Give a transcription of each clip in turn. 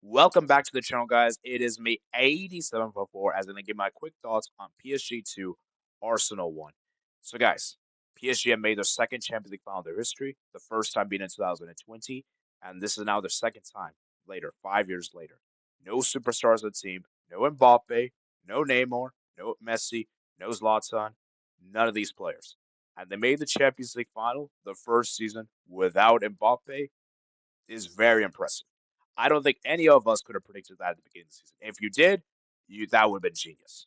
Welcome back to the channel, guys. It is me, 8744, as I'm going to give my quick thoughts on PSG 2, Arsenal 1. So, guys, PSG have made their second Champions League final in their history, the first time being in 2020, and this is now their second time later, 5 years later. No superstars on the team, no Mbappe, no Neymar, no Messi, no Zlatan, none of these players. And they made the Champions League final the first season without Mbappe is very impressive. I don't think any of us could have predicted that at the beginning of the season. If you did, that would have been genius.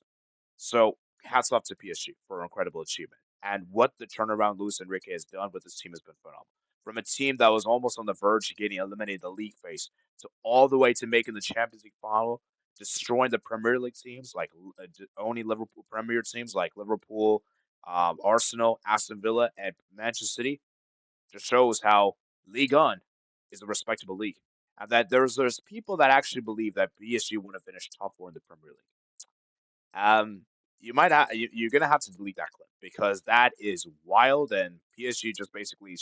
So hats off to PSG for an incredible achievement. And what the turnaround Luis Enrique has done with this team has been phenomenal. From a team that was almost on the verge of getting eliminated in the league phase to all the way to making the Champions League final, destroying the Premier League teams like owning Liverpool Premier teams like Liverpool, Arsenal, Aston Villa, and Manchester City just shows how League One is a respectable league, and that there's people that actually believe that PSG would have finished top four in the Premier League. You're gonna have to delete that clip because that is wild, and PSG just basically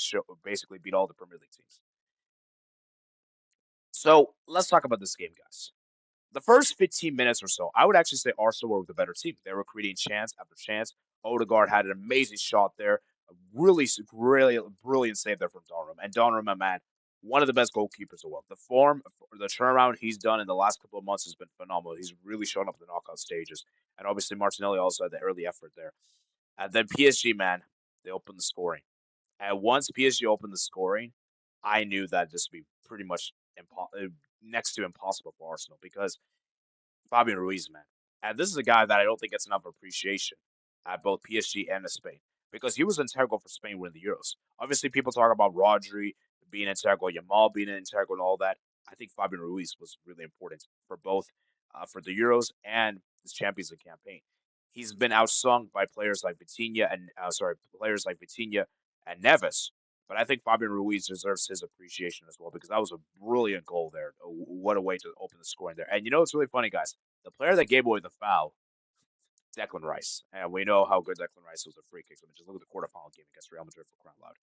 beat all the Premier League teams. So let's talk about this game, guys. The first 15 minutes or so, I would actually say Arsenal were the better team. They were creating chance after chance. Odegaard had an amazing shot there, a really brilliant save there from Donnarumma. And Donnarumma, man, one of the best goalkeepers in the world. The form, the turnaround he's done in the last couple of months has been phenomenal. He's really shown up in the knockout stages. And obviously, Martinelli also had the early effort there. And then PSG, man, they opened the scoring. And once PSG opened the scoring, I knew that this would be pretty much next to impossible for Arsenal because Fabian Ruiz, man. And this is a guy that I don't think gets enough appreciation at both PSG and Spain because he was integral for Spain winning the Euros. Obviously, people talk about Rodri being integral, Yamal being integral, and all that. I think Fabian Ruiz was really important for both for the Euros and this Champions League campaign. He's been outsung by players like Vitinha and Neves. But I think Fabian Ruiz deserves his appreciation as well because that was a brilliant goal there. What a way to open the scoring there. And you know, it's really funny, guys. The player that gave away the foul, Declan Rice. And we know how good Declan Rice was at free kicks. I mean, just look at the quarterfinal game against Real Madrid for crying out loud.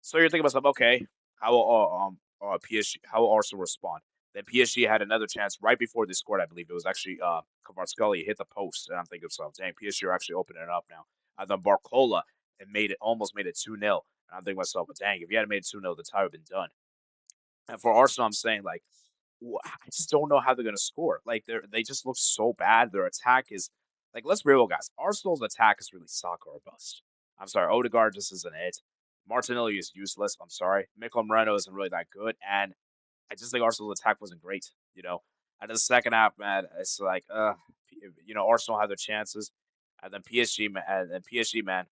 So you're thinking to yourself, okay, how will PSG, how will Arsenal respond? Then PSG had another chance right before they scored. I believe it was actually Kvaratskhelia hit the post, and I'm thinking to myself, dang, PSG are actually opening it up now. And then Barcola almost made it 2-0. And I'm thinking to myself, dang, if you hadn't made it 2-0, the tie would have been done. And for Arsenal, I'm saying like, I just don't know how they're gonna score. Like they just look so bad. Their attack is like, let's be real, guys. Arsenal's attack is really soccer or bust. I'm sorry, Odegaard just isn't it. Martinelli is useless. I'm sorry. Mikel Moreno isn't really that good, and I just think Arsenal's attack wasn't great. And in the second half, man, it's like, Arsenal had their chances, and then PSG, man,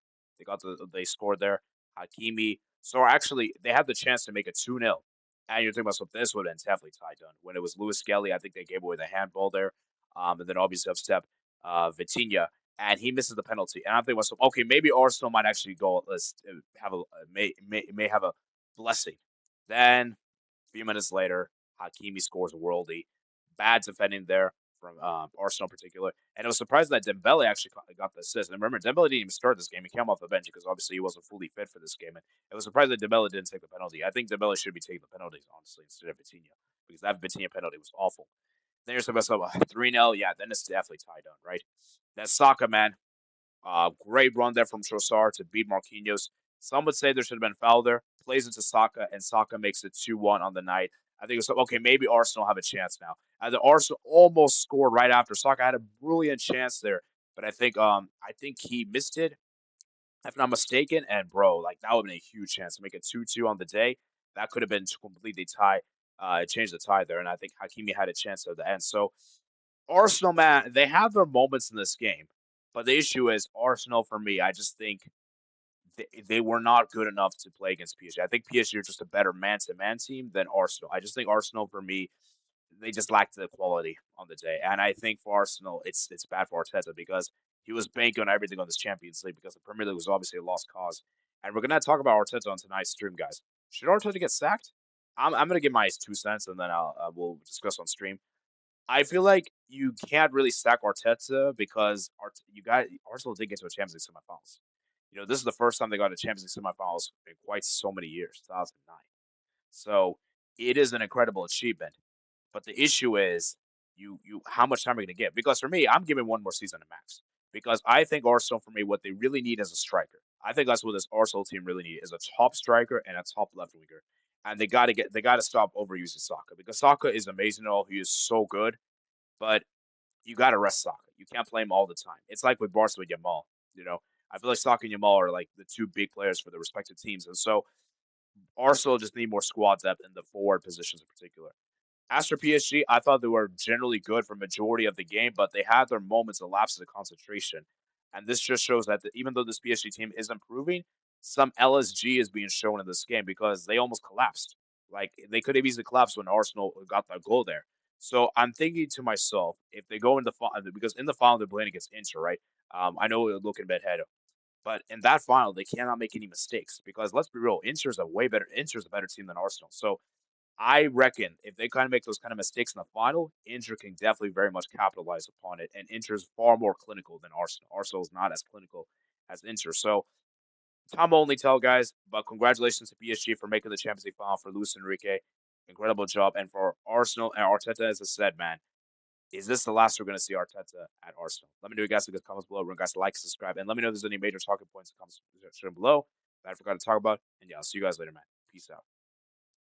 they scored there. Hakimi. So actually, they had the chance to make it 2-0. And you're thinking about so this would have been definitely tied done. When it was Lewis Skelly, I think they gave away the handball there. And then obviously up step Vitinha, and he misses the penalty. And I'm thinking myself, okay, maybe Arsenal might actually go. Let's have a may have a blessing. Then a few minutes later, Hakimi scores a worldie. Bad defending there from Arsenal in particular. And it was surprising that Dembele actually got the assist. And remember, Dembele didn't even start this game. He came off the bench because obviously he wasn't fully fit for this game. And it was surprising that Dembele didn't take the penalty. I think Dembele should be taking the penalties, honestly, instead of Vitinha, because that Vitinha penalty was awful. Then you're talking about 3-0. Yeah, then it's definitely tied on, right? That Saka, man, great run there from Trossard to beat Marquinhos. Some would say there should have been foul there. Plays into Saka, and Saka makes it 2-1 on the night. I think it's okay. Maybe Arsenal have a chance now. And the Arsenal almost scored right after. Saka had a brilliant chance there, but I think he missed it, if not mistaken. And bro, like that would have been a huge chance to make it 2-2 on the day. That could have been to completely tie, change the tie there. And I think Hakimi had a chance at the end. So Arsenal, man, they have their moments in this game, but the issue is Arsenal for me. I just think they were not good enough to play against PSG. I think PSG are just a better man-to-man team than Arsenal. I just think Arsenal, for me, they just lacked the quality on the day. And I think for Arsenal, it's bad for Arteta because he was banking on everything on this Champions League because the Premier League was obviously a lost cause. And we're gonna talk about Arteta on tonight's stream, guys. Should Arteta get sacked? I'm gonna give my 2 cents and then we'll discuss on stream. I feel like you can't really sack Arteta because Arsenal did get to a Champions League semifinals. This is the first time they got a Champions League semifinals in quite so many years, 2009. So it is an incredible achievement. But the issue is you how much time are you gonna give? Because for me, I'm giving one more season to max. Because I think Arsenal, for me, what they really need is a striker. I think that's what this Arsenal team really need is a top striker and a top left winger. And they gotta stop overusing Saka because Saka is amazing and all. He is so good, but you gotta rest Saka. You can't play him all the time. It's like with Barca with Yamal. You know, I feel like Saka and Yamal are like the two big players for the respective teams, and so Arsenal just need more squad depth in the forward positions in particular. As for PSG, I thought they were generally good for majority of the game, but they had their moments of lapses of concentration. And this just shows that even though this PSG team is improving, some LSG is being shown in this game because they almost collapsed. Like they could have easily collapsed when Arsenal got that goal there. So I'm thinking to myself, if they go in the final, because in the final they're playing against Inter, right? I know we're looking a bit ahead, but in that final they cannot make any mistakes because let's be real, Inter's a better team than Arsenal. So I reckon if they kind of make those kind of mistakes in the final, Inter can definitely very much capitalize upon it. And Inter's far more clinical than Arsenal. Arsenal is not as clinical as Inter. So time will only tell, guys. But congratulations to PSG for making the Champions League final for Luis Enrique. Incredible job. And for Arsenal and Arteta, as I said, man, is this the last we're going to see Arteta at Arsenal? Let me know, you guys, in the comments below. Remember, guys, to like, subscribe, and let me know if there's any major talking points in the comments section below that I forgot to talk about. And yeah, I'll see you guys later, man. Peace out.